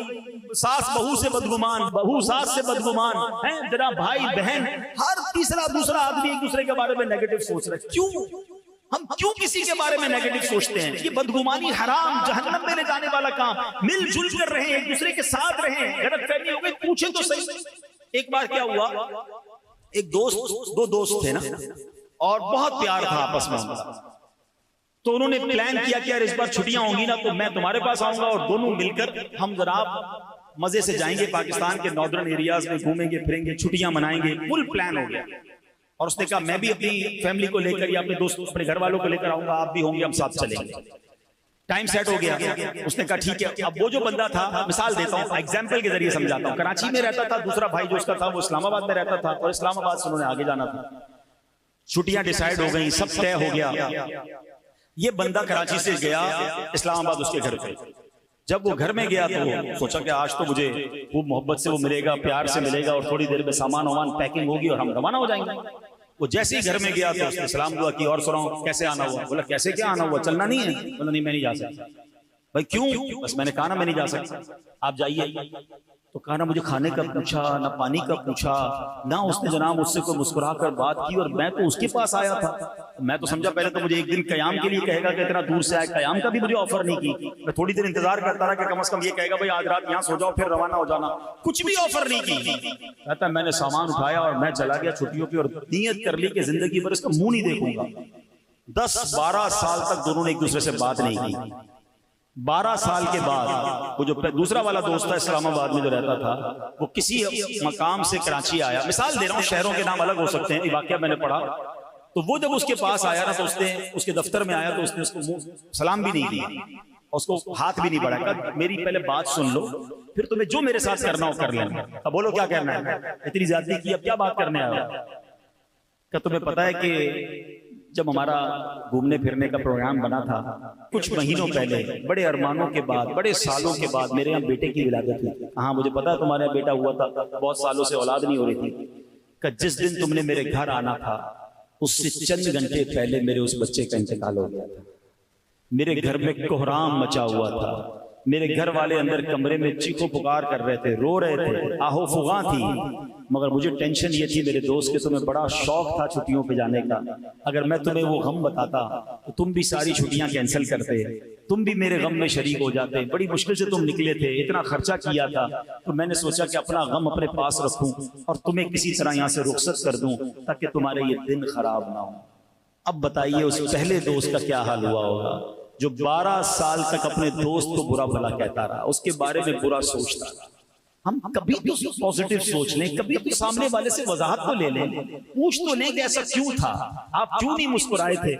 सास बहू से बदगुमान, बहू सास से बदगुमान है, जरा भाई बहन, हर तीसरा दूसरा आदमी एक दूसरे के बारे में नेगेटिव सोच रहा है। क्यों? हम क्यों किसी के बारे में नेगेटिव सोचते हैं? ये बदगुमानी हराम, जहन्नम में ले जाने वाला काम। मिलजुल कर रहे, एक दूसरे के साथ रहे, गलतफहमी हो गई, पूछे तो सही। एक बार क्या हुआ, एक दो दोस्त थे ना, और बहुत प्यार था आपस में, तो उन्होंने प्लान किया कि यार इस बार छुट्टियां होंगी ना तो मैं तुम्हारे पास आऊंगा और दोनों मिलकर हम जनाब मजे से जाएंगे पाकिस्तान के नॉर्दर्न एरियाज में, घूमेंगे फिरेंगे, छुट्टियां मनाएंगे, फुल प्लान हो गया। और उसने कहा मैं भी अपनी फैमिली को लेकर या अपने दोस्त अपने घर वालों को लेकर आऊंगा, आप भी होंगे, हम साथ चलेंगे। टाइम सेट हो गया। उसने कहा ठीक है। अब वो जो बंदा था, मिसाल देता हूँ, एग्जाम्पल के जरिए समझाता हूँ, कराची में रहता था, दूसरा भाई जो उसका था वो इस्लामाबाद में रहता था, और इस्लामाबाद से उन्होंने आगे जाना था। छुट्टियां डिसाइड हो गई, सब तय हो गया। ये बंदा कराची से गया इस्लामाबाद उसके घर पे। जब वो घर में गया तो वो सोचा कि आज तो मुझे खूब मोहब्बत से वो मिलेगा, प्यार से मिलेगा, और थोड़ी देर में सामान वामान पैकिंग होगी और हम रवाना हो जाएंगे। वो जैसे ही घर में गया तो उसने सलाम दुआ की, और सुनाओ कैसे आना हुआ? बोला कैसे क्या आना हुआ, चलना नहीं है? बोला नहीं मैं नहीं जा सकता। भाई क्यों? बस मैंने कहा ना मैं नहीं जा सकता, आप जाइए। तो कहा ना मुझे खाने का पूछा, ना पानी का पूछा, ना उसने जनाब मुझसे कोई मुस्कुरा कर बात की, और मैं तो उसके पास आया था। मैं तो समझा पहले तो मुझे एक दिन कयाम के लिए कहेगा कि इतना दूर से आए, कयाम का भी मुझे ऑफर नहीं की। मैं थोड़ी देर इंतजार करता रहा कि कम से कम ये कहेगा भाई आज रात यहाँ सो जाओ फिर रवाना हो जाना, कुछ भी ऑफर नहीं की। कहता मैंने सामान उठाया और मैं चला गया छुट्टियों की, और नियत कर ली कि जिंदगी भर इसका मुंह नहीं देखूंगा। 10-12 साल तक दोनों ने एक दूसरे से बात नहीं की। 12 साल के बाद वो जो दूसरा वाला दोस्त था इस्लामाबाद में जो रहता था, वो किसी मकाम से कराची आया। मिसाल दे रहा हूँ, शहरों के नाम अलग हो सकते हैं, ये वाकया मैंने पढ़ा। तो वो जब उसके पास आया ना, तो उसने उसके दफ्तर में आया तो उसने उसको सलाम भी नहीं दिया, उसको हाथ भी नहीं बढ़ाया। मेरी पहले बात सुन लो, फिर तुम्हें जो मेरे साथ करना हो कर लेना। अब बोलो क्या करना है? इतनी ज्यादती की, अब क्या बात करने आया? क्या तुम्हें पता है कि जब हमारा घूमने फिरने का प्रोग्राम बना था कुछ महीनों पहले, बड़े अरमानों के बाद, बड़े सालों के बाद मेरे यहाँ बेटे की विलादत हुई। हाँ मुझे पता है तुम्हारे यहाँ बेटा हुआ था, बहुत सालों से औलाद नहीं हो रही थी। कि जिस दिन तुमने मेरे घर आना था उससे चंद घंटे पहले मेरे उस बच्चे का इंतकाल हो गया था। मेरे घर में कोहराम मचा हुआ था, मेरे घर वाले अंदर कमरे में चीखो पुकार कर रहे थे, रो रहे थे, आहो फुगा थी। मगर मुझे टेंशन ये थी मेरे दोस्त के, तुम्हें बड़ा शौक था छुट्टियों पे जाने का, अगर मैं तुम्हें वो गम बताता तो तुम भी सारी छुट्टियां कैंसिल करते, तुम भी मेरे गम में शरीक हो जाते। बड़ी मुश्किल से तुम निकले थे, इतना खर्चा किया था, तो मैंने सोचा कि अपना गम अपने पास रखूं और तुम्हें किसी तरह यहाँ से रुखसत कर दूं ताकि तुम्हारे ये दिन खराब ना हो। अब बताइए उस पहले दोस्त का क्या हाल हुआ होगा जो 12 साल तक अपने दोस्त को बुरा भला कहता रहा, उसके बारे में बुरा सोचता रहा। हम कभी तो पॉजिटिव सोच लें, कभी तो सामने वाले से वजाहत तो ले लें, पूछ तो लें कि ऐसा क्यों था, आप क्यों नहीं मुस्कुराए थे,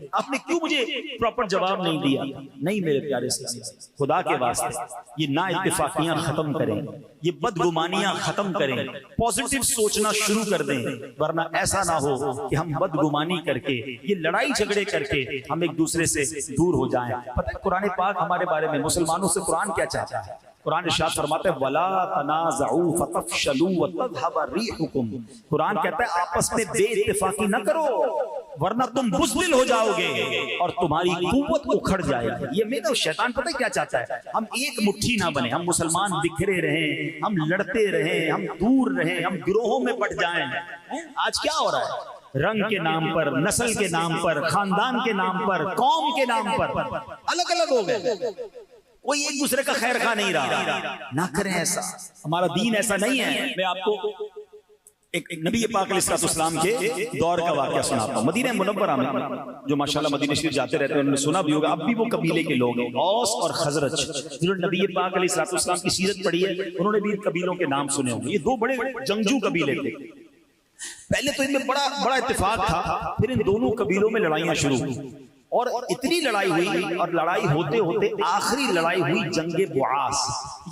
आपने क्यों मुझे प्रॉपर जवाब नहीं दिया। नहीं मेरे प्यारे इस्लामी, खुदा के वास्ते ये ना इत्तेफाकियां खत्म करें, ये बदगुमानियां खत्म करें, पॉजिटिव सोचना शुरू कर दें, वरना ऐसा ना हो कि हम बदगुमानी करके, ये लड़ाई झगड़े करके हम एक दूसरे से दूर हो जाएं। पता है कुरान पाक हमारे बारे में, मुसलमानों से कुरान क्या चाहता है? कुरान इरशाद फरमाता है वला तनाज़उ फतफशलू वतज़हब रिहुकुम। कुरान कहता है आपस में बेइत्तेफाकी न करो वरना तुम बुज़दिल हो जाओगे और तुम्हारी कुव्वत उखड़ जाएगी। ये मेरा शैतान पता है क्या चाहता है? हम एक मुट्ठी ना बने, हम मुसलमान बिखरे रहें, हम लड़ते रहें, हम दूर रहें, हम गिरोहों में बट जाएं। आज क्या हो रहा है? रंग के नाम पर, नस्ल के नाम पर, खानदान के नाम पर, कौम के नाम पर अलग अलग हो गए, कोई एक दूसरे का खैर खा नहीं रहा। ना करें ऐसा, हमारा दीन ऐसा नहीं है। मैं आपको एक नबी पाक अलैहिस्सलाम के दौर का वाकया सुनाता हूँ। मदीना मुनव्वरा में जो माशाल्लाह मदीना शरीफ जाते रहते हैं, उन्होंने सुना भी होगा, अब भी वो कबीले के लोग हैं, औस और खजरज, जिन्होंने नबी पाक अलैहिस्सलाम की सीरत पढ़ी है, उन्होंने भी कबीलों के नाम सुने होंगे। ये दो बड़े जंगजू कबीले थे। पहले तो इनमें बड़ा बड़ा इत्तेफाक था, फिर इन दोनों कबीलों में लड़ाइयां शुरू हुई और इतनी लड़ाई हुई, और लड़ाई होते होते आखिरी लड़ाई हुई जंगे बुआस।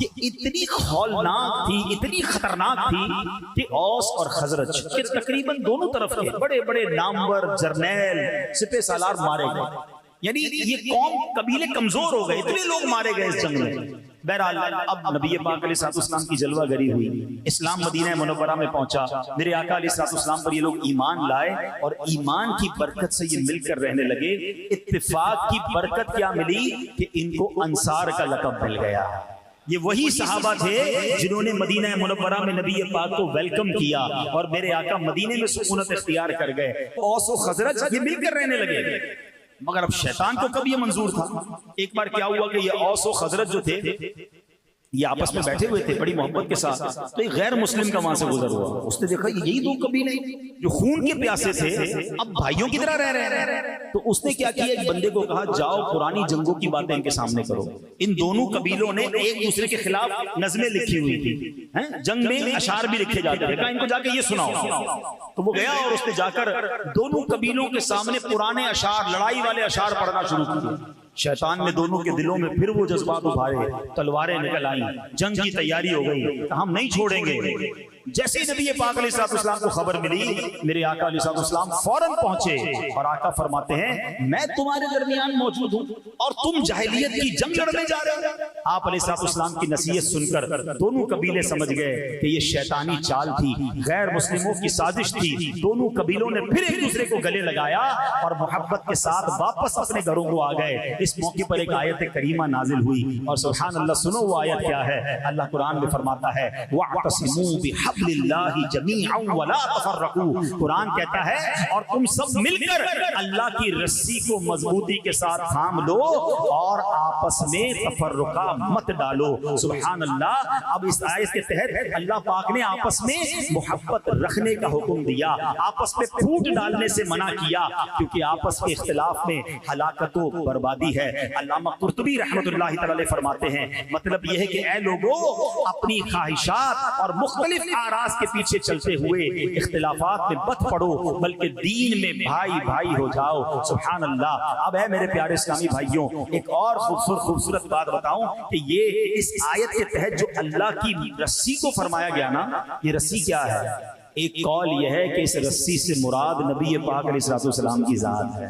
ये इतनी खौलनाक थी, इतनी खतरनाक थी कि औस और खजरज के तकरीबन दोनों तरफ के बड़े बड़े नामवर जर्नैल सिपह सालार मारे गए। यानी ये कौम कबीले कमजोर हो गए, इतने लोग मारे गए इस जंग में। बहरहाल अब नबी पाक अलैहिस्सलाम की जलवागरी हुई, इस्लाम मदीना मुनव्वरा में पहुंचा, मेरे आका अलैहिस्सलाम पर ये लोग ईमान लाए और ईमान की बरकत से ये मिलकर रहने लगे। इत्तिफाक की बरकत क्या मिली कि इनको अंसार का लक़ब मिल गया। ये वही सहाबा थे जिन्होंने मदीना मुनव्वरा में नबी पाक को वेलकम किया और मेरे आका मदीने में सुकूनत इख्तियार कर गए। औस और खजरज ये मिलकर रहने लगे। मगर अब शैतान को कब ये मंजूर था? एक बार क्या हुआ कि ये औस और खजरज जो थे ये आपस में बैठे हुए थे बड़ी मोहब्बत के साथ, तो एक गैर मुस्लिम का वहां से गुजर हुआ। उसने देखा यही दो कबीले जो खून के प्यासे थे अब भाइयों की तरह रह रहे हैं। तो उसने क्या किया, एक बंदे को कहा जाओ पुरानी जंगों की बातें इनके सामने करो। इन दोनों कबीलों ने एक दूसरे के खिलाफ नज़में लिखी हुई थी, हैं जंग में अशार भी लिखे जाते थे, कहा इनको जाके ये सुनाओ। तो वो गया और उसने जाकर दोनों कबीलों के सामने पुराने अशार, लड़ाई वाले अशार पढ़ना शुरू किए। शैतान ने दोनों के दिलों में फिर वो जज्बात उभारे, तलवारें निकल आई, जंग की तैयारी हो गई, हम नहीं छोड़ेंगे। जैसे ही नबी पाक अलैहिस्सलाम को खबर मिली, मेरे आका अलैहिस्सलाम फौरन पहुंचे और आका फरमाते हैं मैं तुम्हारे दरमियान मौजूद हूं और तुम जाहिलियत की जंग लड़ने जा रहे हो। आप अलैहिस्सलाम की नसीहत सुनकर दोनों कबीले समझ गए कि ये शैतानी चाल थी, गैर मुस्लिमों की साजिश थी। दोनों कबीलों ने फिर एक दूसरे को गले लगाया और मोहब्बत के साथ वापस अपने घरों को आ गए। इस मौके पर एक आयत करीमा नाजिल हुई और सुभान अल्लाह, सुनो वो आयत क्या है। अल्लाह कुरान में फरमाता है वअतसिमू बिहब्लिल्लाहि जमीअन वला तफर्रकू। कुरान कहता है और तुम सब मिलकर अल्लाह की रस्सी को मजबूती के साथ थाम लो और आपस में तफर्रुका मत डालो। सुभान अल्लाह। अब इस आयत के तहत अल्लाह पाक ने आपस में मोहब्बत रखने का हुक्म दिया, आपस में फूट डालने से मना किया, क्योंकि आपस के इख्तिलाफ में हलाकत व बर्बादी है। अल्लामा कुर्तुबी रहमतुल्लाहि तआला फरमाते हैं मतलब यह है कि ऐ लोगों, अपनी ख्वाहिशात और मुख्तलिफ आरास के पीछे चलते हुए इख्तिलाफात में मत पड़ो, बल्कि दीन में भाई भाई हो जाओ। सुभान अल्लाह। अब है मेरे प्यारे इस्लामी भाइयों, एक और खूबसूरत बात बताऊं कि ये इस आयत के तहत जो अल्लाह की रस्सी को फरमाया गया ना, ये रस्सी क्या है? एक कौल यह है कि इस रस्सी से मुराद नबी पाक अलैहिस्सलाम की जात है,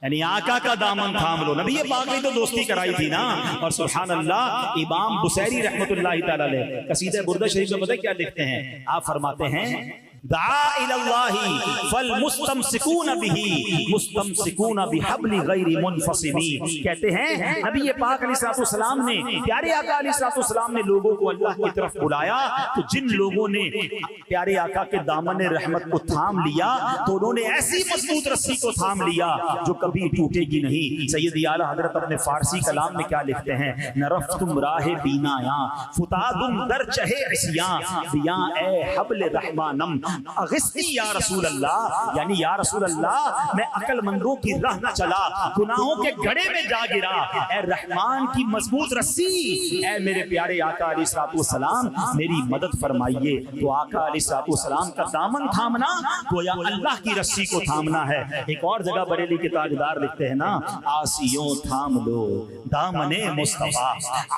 यानी आका का दामन थाम लो। नबी पाक ने तो दोस्ती कराई थी ना। और सुभान अल्लाह, इमाम बुसैरी रहमतुल्लाहि तआला अलैह कसीदा बुर्दा शरीफ में पता क्या लिखते हैं? आप फरमाते हैं दा इलल्लाहि फल मुस्तमसिकून बिही मुस्तमसिकून बिहब्लि गैरि मुनफसिमी। कहते हैं नबी पाक अलैहिस्सलाम ने, प्यारे आका अलैहिस्सलाम ने लोगों को अल्लाह की तरफ बुलाया, तो जिन लोगों ने प्यारे आका के दामन रहमत को थाम लिया तो उन्होंने ऐसी मजबूत रस्सी को थाम लिया जो कभी टूटेगी नहीं। सैयदी आला हजरत अपने फारसी कलाम में क्या लिखते हैं? नरफ्तुम राहे बीनाया फुतादुम दर चहे इस्यां बिया ए हब्ल रहमानम अगिस्ती या रसूल अल्लाह। यानी या रसूल अल्लाह, मैं अक्लमंदों की राह न चला, गुनाहों के गड्ढे में जा गिरा, ए रहमान की मजबूत रस्सी, ए मेरे प्यारे आका अलैहिस्सलाम मेरी मदद फरमाइए। तो आका अलैहिस्सलाम का दामन थामना गोया अल्लाह की रस्सी को थामना है। एक और जगह बरेली के ताजदार लिखते हैं ना, आसियों थाम लो दामने मुस्तफा,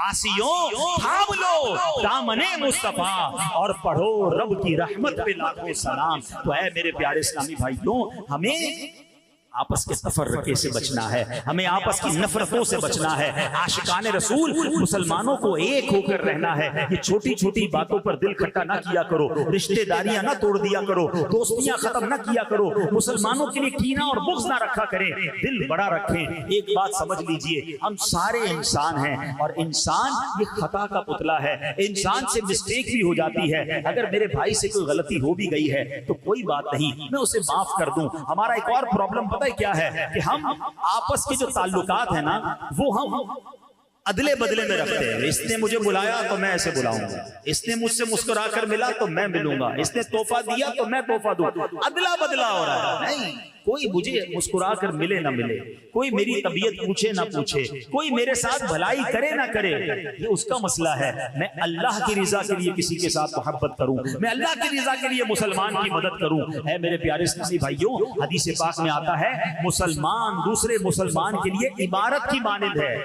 आसियों थाम लो दामने मुस्तफा और पढ़ो रब की रहमत पे लाखों सलाम। तो है मेरे प्यारे इस्लामी भाइयों, हमें आपस के तफर्रके से बचना है, हमें आपस की नफरतों से बचना है। आशिकाने रसूल मुसलमानों को एक होकर रहना है। ये छोटी छोटी बातों पर दिल खट्टा ना किया करो, रिश्तेदारियां ना तोड़ दिया करो, दोस्तियां खत्म ना किया करो, मुसलमानों के लिए कीना और बुग़्ज़ ना रखा करें, दिल बड़ा रखें। एक बात समझ लीजिए, हम सारे इंसान हैं और इंसान ये खता का पुतला है, इंसान से मिस्टेक भी हो जाती है। अगर मेरे भाई से कोई गलती हो भी गई है तो कोई बात नहीं, मैं उसे माफ कर दूं। हमारा एक और प्रॉब्लम क्या है कि हम आपस के जो ताल्लुकात है ना, वो हम अदले बदले में रखते हैं। इसने मुझे बुलाया तो मैं ऐसे बुलाऊंगा, इसने मुझसे मुस्कुरा कर मिला तो मैं मिलूंगा, इसने तोहफा दिया तो मैं तोहफा दूं। अदला बदला हो रहा है। नहीं, कोई मुझे मुस्कुरा कर मिले ना मिले, कोई मेरी तबीयत पूछे ना पूछे, कोई मेरे साथ भलाई करे ना करे, ये उसका मसला है। मैं अल्लाह की रिजा के लिए किसी के साथ मोहब्बत करूं, मैं अल्लाह की रिजा के लिए मुसलमान की मदद करूं। है मेरे प्यारे इस्लामी भाइयों, हदीस पाक में आता है मुसलमान दूसरे मुसलमान के लिए इबारत की मानिंद है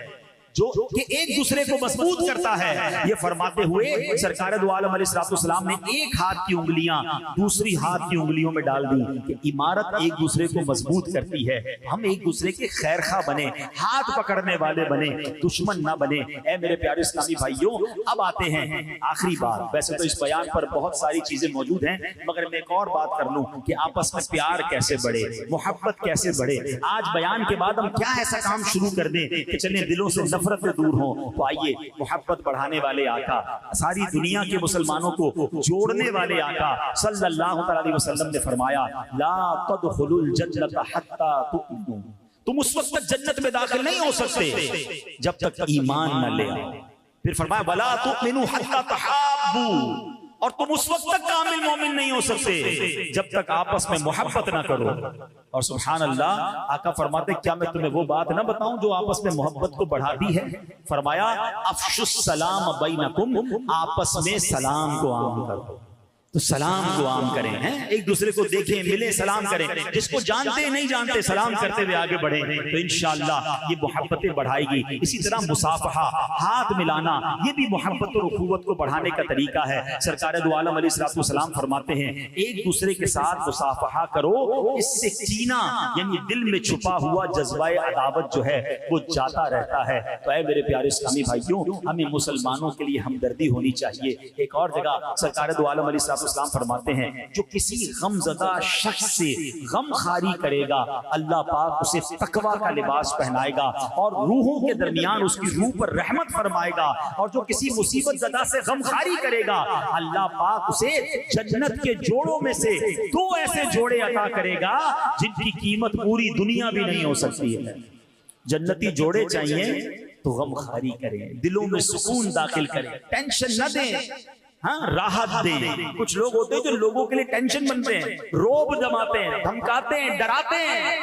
जो कि एक दूसरे को मजबूत करता है। ये फरमाते हुए सरकार दो आलम अलैहिस्सलाम ने एक हाथ की उंगलियां दूसरी हाथ की उंगलियों में डाल दी कि इमारत एक दूसरे को मजबूत करती है। हम एक दूसरे के खैरखा बने, हाथ पकड़ने वाले बने, दुश्मन ना बने। ऐ मेरे प्यारे इस्लामी भाइयों, अब आते हैं आखिरी बात। वैसे तो इस बयान पर बहुत सारी चीजें मौजूद हैं, मगर मैं एक और बात कर लूं कि आपस में प्यार कैसे बढ़े, मोहब्बत कैसे बढ़े। आज बयान के बाद हम क्या ऐसा काम शुरू कर दें कि चले दिलों से नफरत से दूर हो। तो आइए, मोहब्बत बढ़ाने वाले आका, सारी दुनिया के मुसलमानों को जोड़ने वाले आका सल्लल्लाहु अलैहि वसल्लम ने फरमाया, ला तदखुलुल जन्नत हत्ता तु'मिनू। तुम उस वक्त तक जन्नत में दाखिल नहीं हो सकते जब तक ईमान न ले आओ। फिर फरमाया वला तुमिनु हत्ता तहाब्बू, और तुम उस वक्त तक कामिल मोमिन नहीं हो सकते जब तक आपस में मोहब्बत ना करो। और सुभान अल्लाह, आका फरमाते क्या मैं तुम्हें वो बात ना बताऊं जो आपस में मोहब्बत को बढ़ाती है? फरमाया अफशुस सलाम बैनकुम, आपस में सलाम को आम करो। तो सलाम को आम करें, हैं? एक दूसरे को देखें, मिले, सलाम करें। जिसको जानते नहीं जानते सलाम करते हुए आगे बढ़े तो इंशाअल्लाह ये मोहब्बतें बढ़ाएगी। इसी तरह मुसाफहा, हाथ मिलाना, ये भी मोहब्बत और उखुवत को बढ़ाने का तरीका है। सरकार दो आलम अलैहिस्सलाम फरमाते हैं एक दूसरे के साथ मुसाफहा करो, इससे कीना यानी दिल में छुपा हुआ जज्बा अदावत जो है वो जाता रहता है। तो ऐ मेरे प्यारे इस्लामी भाइयों, हमें मुसलमानों के लिए हमदर्दी होनी चाहिए। एक और जगह सरकार दो आलम अलैहिस्सलाम फरमाते हैं जो किसी गमज़दा शख्स से गम खारी करेगा अल्लाह पाक उसे तकवा का लिबास पहनाएगा और रूहों के दरमियान उसकी रूह पर रहमत फरमाएगा। और जो किसी मुसीबत ज़दा से गम खारी करेगा अल्लाह पाक उसे जन्नत के जोड़ों में से 2 ऐसे जोड़े अता करेगा जिनकी कीमत पूरी दुनिया भी नहीं हो सकती है। जन्नती जोड़े चाहिए तो गम खारी करें, दिलों में सुकून दाखिल करें, टेंशन न दें, हाँ राहत दें। कुछ लोग होते हैं जो लोगों के लिए टेंशन बनते हैं, रोब जमाते हैं, धमकाते हैं, डराते हैं।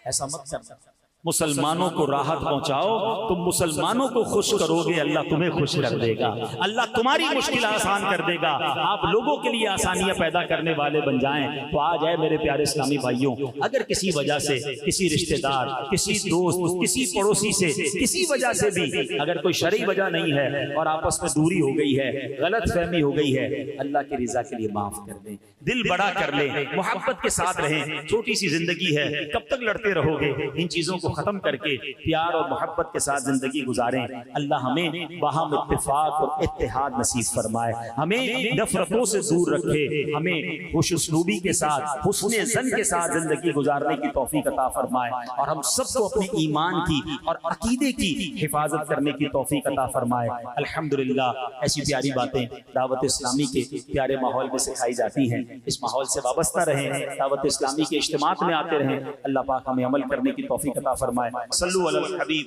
ऐसा मत करना। मुसलमानों को राहत पहुंचाओ, तुम मुसलमानों को खुश करोगे अल्लाह तुम्हें खुश कर देगा, अल्लाह तुम्हारी मुश्किल आसान कर देगा। आप लोगों के लिए आसानियां पैदा करने वाले बन जाएं। तो आज है मेरे प्यारे इस्लामी भाइयों, अगर किसी वजह से किसी रिश्तेदार, किसी दोस्त, किसी पड़ोसी से किसी वजह से भी अगर कोई शरई वजह नहीं है और आपस में दूरी हो गई है, गलत फहमी हो गई है, अल्लाह की रिजा के लिए माफ कर दें, दिल बड़ा कर लें, मोहब्बत के साथ रहें। छोटी सी जिंदगी है, कब तक लड़ते रहोगे? इन चीजों को खत्म करके प्यार और मोहब्बत के साथ जिंदगी गुजारें। अल्लाह हमें बाहम इत्तेफाक और इत्तेहाद नसीब फरमाए, हमें नफरतों से दूर रखे, हमें खुशउस्लूबी के साथ, हुस्ने ज़न के साथ जिंदगी गुजारने की तौफीक अता फरमाए और हम सबको अपने ईमान की और अकीदे की हिफाजत करने की तौफीक अता फरमाए। अल्हम्दुलिल्लाह, ऐसी प्यारी बातें दावत इस्लामी के प्यारे माहौल में सिखाई जाती हैं। इस माहौल से वाबस्ता रहें, दावत इस्लामी के इज्तिमात में आते रहें। अल्लाह पाक हमें अमल करने की तौफीक अता फरमाए। सल्लु अलल हबीब।